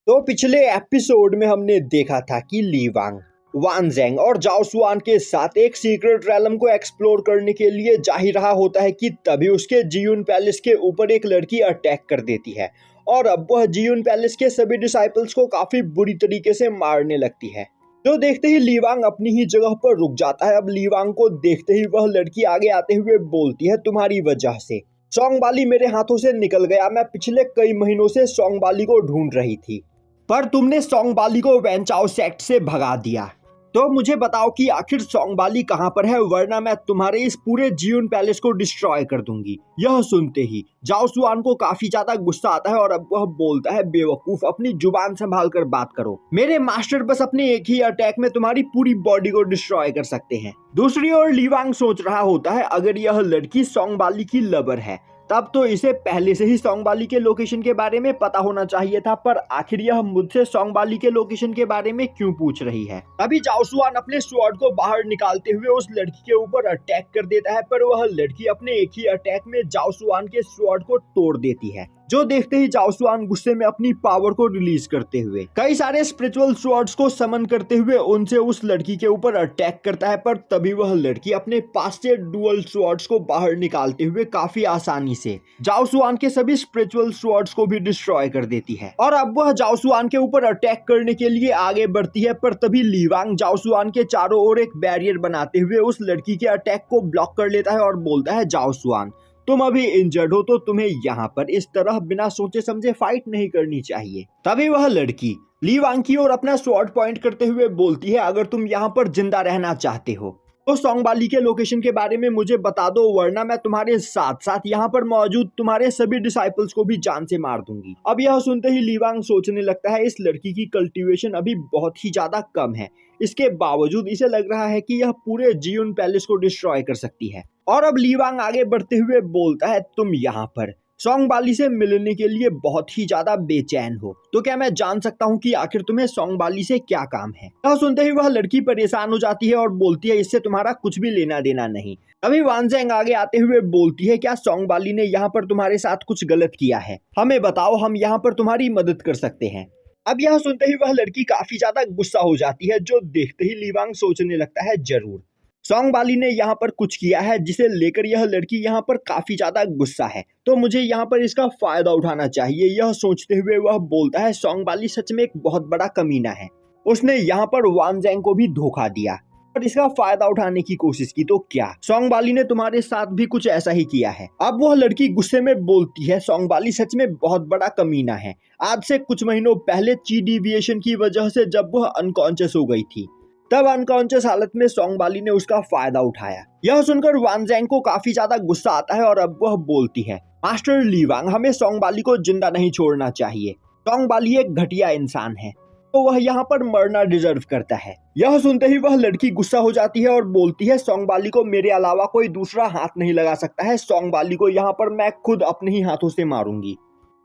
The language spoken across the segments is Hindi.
तो पिछले एपिसोड में हमने देखा था कि ली वांग वान ज़ेंग और जाओ सुआन के साथ एक सीक्रेट रैलम को एक्सप्लोर करने के लिए जा ही रहा होता है कि तभी उसके जियून पैलेस के ऊपर एक लड़की अटैक कर देती है और अब वह जियून पैलेस के सभी डिसाइपल्स को काफी बुरी तरीके से मारने लगती है। तो देखते ही ली वांग अपनी ही जगह पर रुक जाता है। अब ली वांग को देखते ही वह लड़की आगे आते हुए बोलती है, तुम्हारी वजह से सोंग बाली मेरे हाथों से निकल गया। मैं पिछले कई महीनों से सोंग बाली को ढूंढ रही थी, पर तुमने सोंग बाली को वैनचाओ सेक्ट से भगा दिया। तो मुझे बताओ कि आखिर सोंग बाली कहां पर है, वरना मैं तुम्हारे इस पूरे जियून पैलेस को डिस्ट्रॉय कर दूंगी। यह सुनते ही जाओ सुआन को काफी ज्यादा गुस्सा आता है और अब वह बोलता है, बेवकूफ, अपनी जुबान संभाल कर बात करो। मेरे मास्टर बस अपने एक ही अटैक में तुम्हारी पूरी बॉडी को डिस्ट्रॉय कर सकते हैं। दूसरी ओर ली वांग सोच रहा होता है, अगर यह लड़की सोंग बाली की लवर है तब तो इसे पहले से ही सोंग बाली के लोकेशन के बारे में पता होना चाहिए था, पर आखिर यह मुझसे सोंग बाली के लोकेशन के बारे में क्यों पूछ रही है। अभी जाओ सुआन अपने स्वॉर्ड को बाहर निकालते हुए उस लड़की के ऊपर अटैक कर देता है, पर वह लड़की अपने एक ही अटैक में जाओ सुआन के स्वॉर्ड को तोड़ देती है। जो देखते ही जाओ सुआन गुस्से में अपनी पावर को रिलीज करते हुए कई सारे स्पिरिचुअल स्वॉर्ड्स को समन करते हुए उनसे उस लड़की के ऊपर अटैक करता है, पर तभी वह लड़की अपने पास से डुअल स्वॉर्ड्स को बाहर निकालते हुए काफी आसानी से जाओ सुआन के सभी स्पिरिचुअल स्वॉर्ड्स को भी डिस्ट्रॉय कर देती है। और अब वह जाओ सुआन के ऊपर अटैक करने के लिए आगे बढ़ती है, पर तभी ली वांग जाओ सुआन के चारों ओर एक बैरियर बनाते हुए उस लड़की के अटैक को ब्लॉक कर लेता है और बोलता है, जाओ सुआन, तुम अभी इंजर्ड हो तो तुम्हें यहाँ पर इस तरह बिना सोचे समझे फाइट नहीं करनी चाहिए। तभी वह लड़की ली वांग की ओर अपना स्वॉर्ड पॉइंट करते हुए बोलती है, अगर तुम यहाँ पर जिंदा रहना चाहते हो तो सोंग बाली के लोकेशन के बारे में मुझे बता दो, वरना मैं तुम्हारे साथ साथ यहाँ पर मौजूद तुम्हारे सभी डिसाइपल्स को भी जान से मार दूंगी। अब यह सुनते ही ली वांग सोचने लगता है, इस लड़की की कल्टीवेशन अभी बहुत ही ज्यादा कम है, इसके बावजूद इसे लग रहा है कि यह पूरे जियून पैलेस को डिस्ट्रॉय कर सकती है। और अब ली वांग आगे बढ़ते हुए बोलता है, तुम यहाँ पर सोंग बाली से मिलने के लिए बहुत ही ज्यादा बेचैन हो, तो क्या मैं जान सकता हूँ कि आखिर तुम्हें सोंग बाली से क्या काम है। यह सुनते ही वह लड़की परेशान हो जाती है और बोलती है, इससे तुम्हारा कुछ भी लेना देना नहीं। अभी वान ज़ेंग आगे आते हुए बोलती है, क्या सोंग बाली ने यहाँ पर तुम्हारे साथ कुछ गलत किया है, हमें बताओ, हम यहाँ पर तुम्हारी मदद कर सकते हैं। अब यह सुनते ही वह लड़की काफी ज्यादा गुस्सा हो जाती है, जो देखते ही ली वांग सोचने लगता है, जरूर सोंग बाली ने यहाँ पर कुछ किया है जिसे लेकर यह लड़की यहाँ पर काफी ज्यादा गुस्सा है, तो मुझे यहाँ पर इसका फायदा उठाना चाहिए। यह सोचते हुए वह बोलता है, सोंग बाली सच में एक बहुत बड़ा कमीना है, उसने यहाँ पर वान ज़ेंग को भी धोखा दिया और इसका फायदा उठाने की कोशिश की, तो क्या सोंग बाली ने तुम्हारे साथ भी कुछ ऐसा ही किया है। अब वह लड़की गुस्से में बोलती है, सोंग बाली सच में बहुत बड़ा कमीना है। आज से कुछ महीनों पहले ची डिविएशन की वजह से जब वह अनकॉन्शियस हो गई थी, तब अनकॉन्शियस हालत में सोंग बाली ने उसका फायदा उठाया। यह सुनकर वान ज़ेंग को काफी ज्यादा गुस्सा आता है और अब वह बोलती है, मास्टर ली वांग, हमें सोंग बाली को जिंदा नहीं छोड़ना चाहिए। सोंग बाली एक घटिया इंसान है, तो वह यहाँ पर मरना डिजर्व करता है। यह सुनते ही वह लड़की गुस्सा हो जाती है और बोलती है, सोंग बाली को मेरे अलावा कोई दूसरा हाथ नहीं लगा सकता है, सोंग बाली को यहाँ पर मैं खुद अपने ही हाथों से मारूंगी।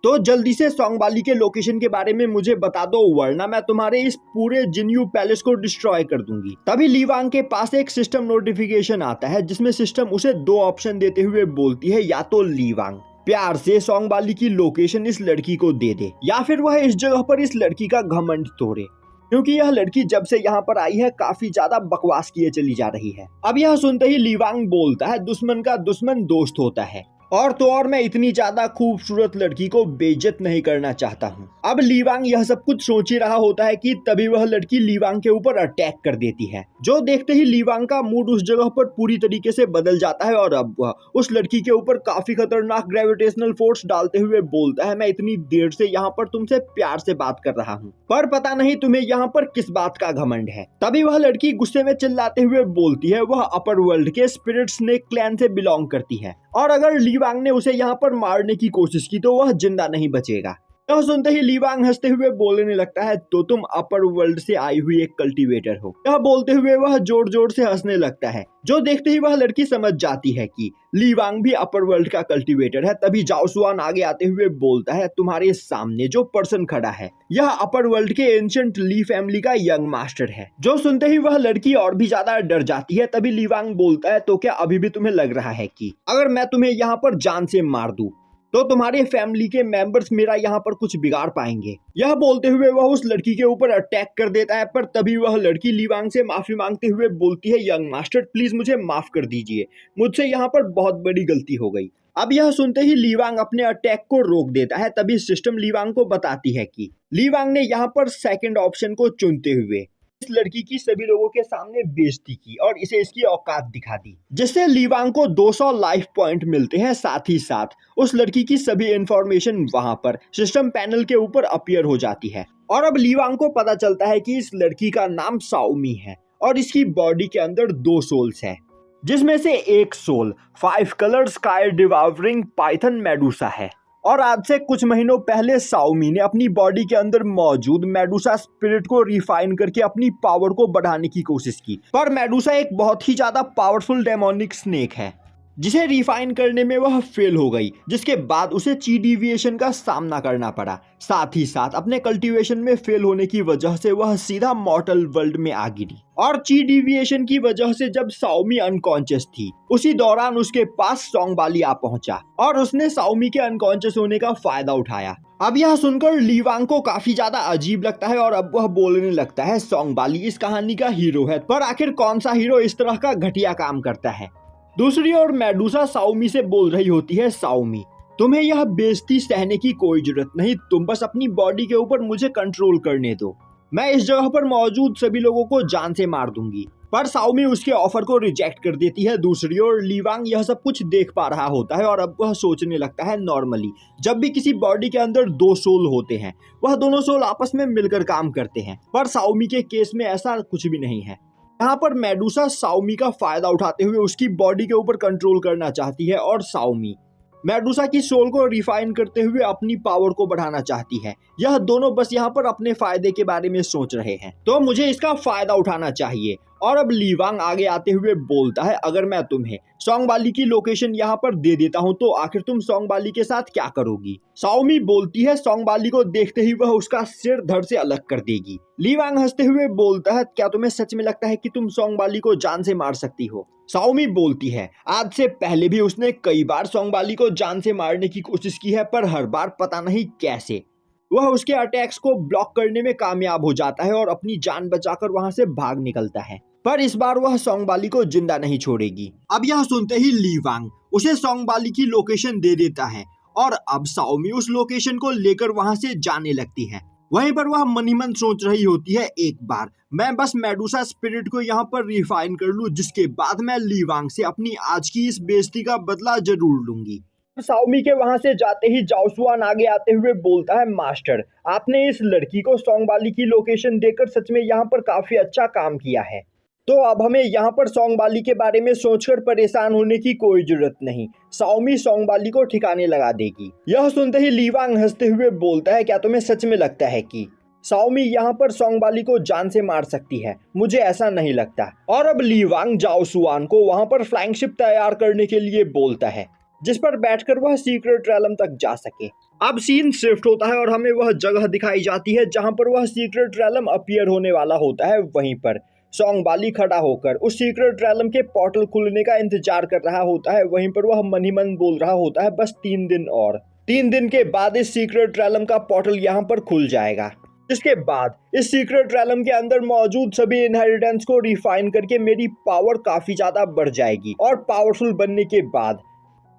तो जल्दी से सोंग बाली के लोकेशन के बारे में मुझे बता दो, वरना मैं तुम्हारे इस पूरे जिन्यू पैलेस को डिस्ट्रॉय कर दूंगी। तभी ली वांग के पास एक सिस्टम नोटिफिकेशन आता है, जिसमें सिस्टम उसे दो ऑप्शन देते हुए बोलती है, या तो ली वांग प्यार से सोंग बाली की लोकेशन इस लड़की को दे दे, या फिर वह इस जगह पर इस लड़की का घमंड तोड़े, क्योंकि यह लड़की जब से यहाँ पर आई है काफी ज्यादा बकवास किए चली जा रही है। अब यह सुनते ही ली वांग बोलता है, दुश्मन का दुश्मन दोस्त होता है, और तो और मैं इतनी ज्यादा खूबसूरत लड़की को बेइज्जत नहीं करना चाहता हूँ। अब ली वांग यह सब कुछ सोच ही रहा होता है कि तभी वह लड़की ली वांग के ऊपर अटैक कर देती है, जो देखते ही ली वांग का मूड उस जगह पर पूरी तरीके से बदल जाता है और अब वह उस लड़की के ऊपर काफी खतरनाक ग्रेविटेशनल फोर्स डालते हुए बोलता है, मैं इतनी देर से यहाँ पर तुमसे प्यार से बात कर रहा हूँ, पर पता नहीं तुम्हें यहाँ पर किस बात का घमंड है। तभी वह लड़की गुस्से में चिल्लाते हुए बोलती है, वह अपर वर्ल्ड के स्पिरिट स्नेक क्लैन से बिलोंग करती है, और अगर ली वांग ने उसे यहाँ पर मारने की कोशिश की तो वह जिंदा नहीं बचेगा। यह सुनते ही ली वांग हंसते हुए बोलने लगता है, तो तुम अपर वर्ल्ड से आई हुई एक कल्टीवेटर हो। यह बोलते हुए वह जोर जोर से हंसने लगता है, जो देखते ही वह लड़की समझ जाती है कि ली वांग भी अपर वर्ल्ड का कल्टीवेटर है। तभी जाओ सुआन आगे आते हुए बोलता है, तुम्हारे सामने जो पर्सन खड़ा है यह अपर वर्ल्ड के एंशिएंट ली फैमिली का यंग मास्टर है। जो सुनते ही वह लड़की और भी ज्यादा डर जाती है। तभी ली वांग बोलता है, तो क्या अभी भी तुम्हें लग रहा है कि अगर मैं तुम्हें यहाँ पर जान से मार दूं तो तुम्हारे फैमिली के मेंबर्स मेरा यहाँ पर कुछ बिगाड़ पाएंगे। यह बोलते हुए वह उस लड़की के ऊपर अटैक कर देता है, पर तभी वह लड़की ली वांग से माफी मांगते हुए बोलती है, यंग मास्टर प्लीज मुझे माफ कर दीजिए, मुझसे यहाँ पर बहुत बड़ी गलती हो गई। अब यह सुनते ही ली वांग अपने अटैक को रोक देता है। तभी सिस्टम ली वांग को बताती है कि ली वांग ने यहाँ पर सेकंड ऑप्शन को चुनते हुए इस लड़की की सभी लोगों के सामने बेइज्जती की और इसे इसकी औकात दिखा दी, जिससे ली वांग को 200 लाइफ पॉइंट मिलते हैं। साथ ही साथ उस लड़की की सभी इंफॉर्मेशन वहां पर सिस्टम पैनल के ऊपर अपीयर हो जाती है और अब ली वांग को पता चलता है कि इस लड़की का नाम साओमी है और इसकी बॉडी के अंदर 2 सोल्स है, जिसमें से एक soul 5 colour sky devouring python Medusa है। और आज से कुछ महीनों पहले साओमी ने अपनी बॉडी के अंदर मौजूद मेडुसा स्पिरिट को रिफाइन करके अपनी पावर को बढ़ाने की कोशिश की, पर मेडुसा एक बहुत ही ज्यादा पावरफुल डेमोनिक स्नेक है जिसे रिफाइन करने में वह फेल हो गई, जिसके बाद उसे ची डिविएशन का सामना करना पड़ा। साथ ही साथ अपने कल्टीवेशन में फेल होने की वजह से वह सीधा मॉर्टल वर्ल्ड में आ गिरी और ची डिविएशन की वजह से जब साओमी अनकॉन्शियस थी उसी दौरान उसके पास सोंगबाली आ पहुंचा और उसने साओमी के अनकॉन्शियस होने का फायदा उठाया। अब यह सुनकर ली वांग को काफी ज्यादा अजीब लगता है और अब वह बोलने लगता है, सोंगबाली इस कहानी का हीरो है, पर आखिर कौन सा हीरो इस तरह का घटिया काम करता है। दूसरी ओर मेडुसा साओमी से बोल रही होती है, साओमी तुम्हें यह बेइज्जती सहने की कोई जरूरत नहीं, तुम बस अपनी बॉडी के ऊपर मुझे कंट्रोल करने दो, मैं इस जगह पर मौजूद सभी लोगों को जान से मार दूंगी। पर साओमी उसके ऑफर को रिजेक्ट कर देती है। दूसरी ओर ली वांग यह सब कुछ देख पा रहा होता है और अब वह सोचने लगता है, नॉर्मली जब भी किसी बॉडी के अंदर 2 सोल होते हैं वह दोनों सोल आपस में मिलकर काम करते हैं, पर साओमी के केस में ऐसा कुछ भी नहीं है। यहाँ पर मेडुसा साओमी का फायदा उठाते हुए उसकी बॉडी के ऊपर कंट्रोल करना चाहती है और साओमी मेडुसा की सोल को रिफाइन करते हुए अपनी पावर को बढ़ाना चाहती है। यह दोनों बस यहाँ पर अपने फायदे के बारे में सोच रहे हैं, तो मुझे इसका फायदा उठाना चाहिए। और अब ली वांग आगे आते हुए बोलता है, अगर मैं तुम्हें सोंगबाली की लोकेशन यहाँ पर दे देता हूँ तो आखिर तुम सोंगबाली के साथ क्या करोगी। साओमी बोलती है, सोंगबाली को देखते ही वह उसका सिर धड़ से अलग कर देगी। ली वांग हंसते हुए बोलता है, क्या तुम्हें सच में लगता है कि तुम सोंगबाली को जान से मार सकती हो। साओमी बोलती है, आज से पहले भी उसने कई बार सोंगबाली को जान से मारने की कोशिश की है, पर हर बार पता नहीं कैसे वह उसके अटैक्स को ब्लॉक करने में कामयाब हो जाता है और अपनी जान बचाकर वहां से भाग निकलता है, पर इस बार वह सोंगबाली को जिंदा नहीं छोड़ेगी। अब यह सुनते ही ली वांग उसे सोंगबाली की लोकेशन दे देता है और अब साओमी उस लोकेशन को लेकर वहां से जाने लगती है। वहीं पर वह मन ही मन सोच रही होती है, एक बार मैं बस मेडुसा स्पिरिट को यहाँ पर रिफाइन कर लूं, जिसके बाद मैं ली वांग से अपनी आज की इस बेइज्जती का बदला जरूर लूंगी। साओमी के वहां से जाते ही जाओसुआन आगे आते हुए बोलता है, मास्टर आपने इस लड़की को सोंगबाली की लोकेशन देकर सच में यहाँ पर काफी अच्छा काम किया है, तो अब हमें यहाँ पर सोंगबाली के बारे में सोचकर परेशान होने की कोई जरूरत नहीं, साओमी सोंगबाली को ठिकाने लगा देगी। यह सुनते ही ली वांग हंसते हुए बोलता है, क्या तुम्हें सच में लगता है कि साओमी यहाँ पर सोंगबाली को जान से मार सकती है? मुझे ऐसा नहीं लगता। और अब ली वांग जाओसुआन को वहां पर फ्लाइंग शिप तैयार करने के लिए बोलता है, जिस पर बैठकर वह सीक्रेट रैलम तक जा सके। अब सीन शिफ्ट होता है और हमें वह जगह दिखाई जाती है जहां पर वह सीक्रेट रैलम अपीयर होने वाला होता है। वहीं पर सोंगबाली खड़ा होकर उस सीक्रेट रैलम के पोर्टल खुलने का इंतजार कर रहा होता है। वहीं पर वह मन ही मन बोल रहा होता है, बस 3 दिन और, 3 दिन के बाद इस सीक्रेट रैलम का पोर्टल यहाँ पर खुल जाएगा, जिसके बाद इस सीक्रेट रैलम के अंदर मौजूद सभी इनहेरिटेंस को रिफाइन करके मेरी पावर काफी ज्यादा बढ़ जाएगी और पावरफुल बनने के बाद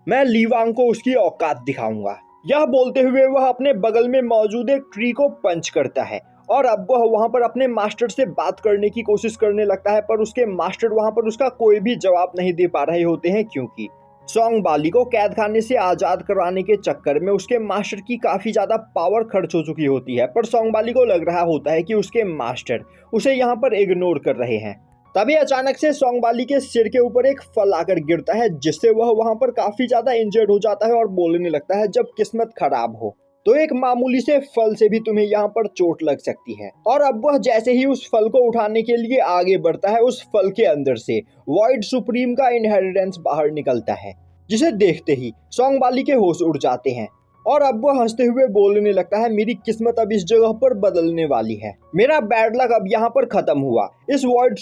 मैं ली वांग को उसकी औकात दिखाऊंगा। यह बोलते हुए वह अपने बगल में मौजूद एक ट्री को पंच करता है और अब वह वहां पर अपने मास्टर से बात करने की कोशिश करने लगता है, पर उसके मास्टर वहां पर उसका कोई भी जवाब नहीं दे पा रहे होते हैं, क्योंकि सोंगबाली को कैद खाने से आजाद करवाने के चक्कर में उसके मास्टर की काफी ज्यादा पावर खर्च हो चुकी होती है। पर सोंगबाली को लग रहा होता है कि उसके मास्टर उसे यहाँ पर इग्नोर कर रहे हैं। तभी अचानक से सोंगबाली के सिर के ऊपर एक फल आकर गिरता है, जिससे वह वहां पर काफी ज्यादा इंजर्ड हो जाता है और बोलने लगता है, जब किस्मत खराब हो तो एक मामूली से फल से भी तुम्हें यहाँ पर चोट लग सकती है। और अब वह जैसे ही उस फल को उठाने के लिए आगे बढ़ता है, उस फल के अंदर से वॉइड सुप्रीम का इनहेरिटेंस बाहर निकलता है, जिसे देखते ही सोंगबाली के होश उड़ जाते हैं और अब वह हंसते हुए बोलने लगता है, मेरी किस्मत अब इस जगह पर बदलने वाली है, मेरा बैड लक अब यहाँ पर खत्म हुआ। इस वॉइड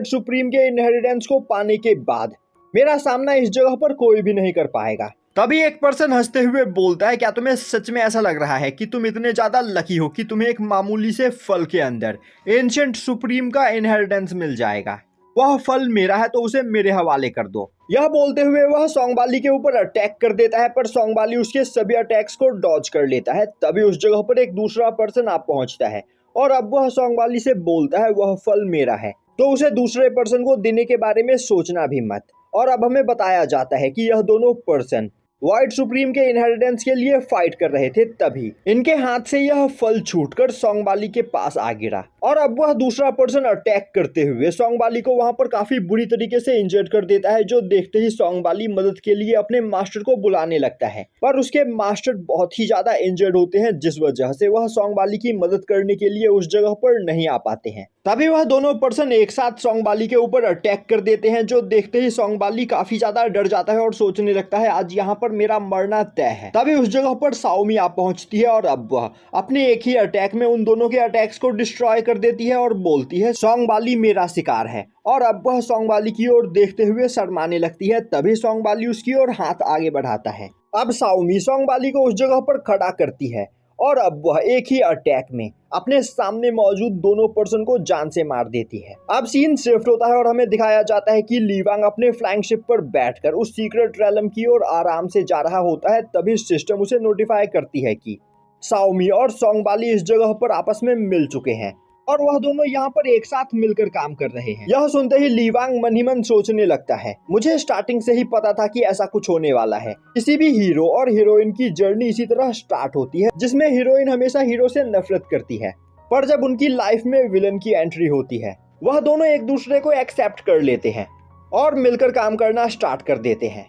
सुप्रीम के इनहेरिटेंस को पाने के बाद मेरा सामना इस जगह पर कोई भी नहीं कर पाएगा। तभी एक पर्सन हंसते हुए बोलता है, क्या तुम्हें सच में ऐसा लग रहा है कि तुम इतने ज्यादा लकी हो कि तुम्हें एक मामूली से फल के अंदर एंशिएंट सुप्रीम का इनहेरिटेंस मिल जाएगा? वह फल मेरा है तो उसे मेरे हवाले कर दो। यह बोलते हुए वह सोंगबाली के ऊपर अटैक कर देता है, पर सोंगबाली उसके सभी अटैक्स को डॉज कर लेता है। तभी उस जगह पर एक दूसरा पर्सन आ पहुंचता है और अब वह सोंगबाली से बोलता है, वह फल मेरा है तो उसे दूसरे पर्सन को देने के बारे में सोचना भी मत। और अब हमें बताया जाता है कि यह दोनों पर्सन व्हाइट सुप्रीम के इनहेरिटेंस के लिए फाइट कर रहे थे, तभी इनके हाथ से यह फल छूटकर सोंगबाली के पास आ गिरा और अब वह दूसरा पर्सन अटैक करते हुए सोंगबाली को वहां पर काफी बुरी तरीके से इंजर्ड कर देता है, जो देखते ही सोंगबाली मदद के लिए अपने मास्टर को बुलाने लगता है, पर उसके मास्टर बहुत ही ज्यादा इंजर्ड होते हैं, जिस वजह से वह सोंगबाली की मदद करने के लिए उस जगह पर नहीं आ पाते हैं। तभी वह दोनों पर्सन एक साथ सोंगबाली के ऊपर अटैक कर देते हैं, जो देखते ही सोंगबाली काफी ज्यादा डर जाता है और सोचने लगता है, आज यहाँ पर मेरा मरना तय है। तभी उस जगह पर साओमी आ पहुंचती है और अब वह अपने एक ही अटैक में उन दोनों के अटैक्स को डिस्ट्रॉय कर देती है और बोलती है, सोंगबाली मेरा शिकार है। और अब वह सोंगबाली की ओर देखते हुए शर्माने लगती है। तभी सोंगबाली उसकी ओर हाथ आगे बढ़ाता है। अब साओमी सोंगबाली को उस जगह पर खड़ा करती है और अब वह एक ही अटैक में अपने सामने मौजूद दोनों पर्सन को जान से मार देती है। अब सीन शिफ्ट होता है और हमें दिखाया जाता है कि ली वांग अपने फ्लाइंग शिप पर बैठकर उस सीक्रेट रैलम की ओर आराम से जा रहा होता है। तभी सिस्टम उसे नोटिफाई करती है कि साओमी और सोंगबाली इस जगह पर आपस में मिल चुके हैं और वह दोनों यहाँ पर एक साथ मिलकर काम कर रहे हैं। यह सुनते ही ली वांग मन ही मन सोचने लगता है, मुझे स्टार्टिंग से ही पता था कि ऐसा कुछ होने वाला है। किसी भी हीरो और हीरोइन की जर्नी इसी तरह स्टार्ट होती है, जिसमें हीरोइन हमेशा हीरो से नफरत करती है, पर जब उनकी लाइफ में विलन की एंट्री होती है, वह दोनों एक दूसरे को एक्सेप्ट कर लेते हैं और मिलकर काम करना स्टार्ट कर देते हैं।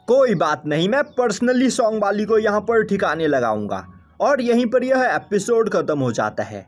कोई बात नहीं, मैं पर्सनली सोंगबाली को यहाँ पर ठिकाने लगाऊंगा। और यहीं पर यह एपिसोड खत्म हो जाता है।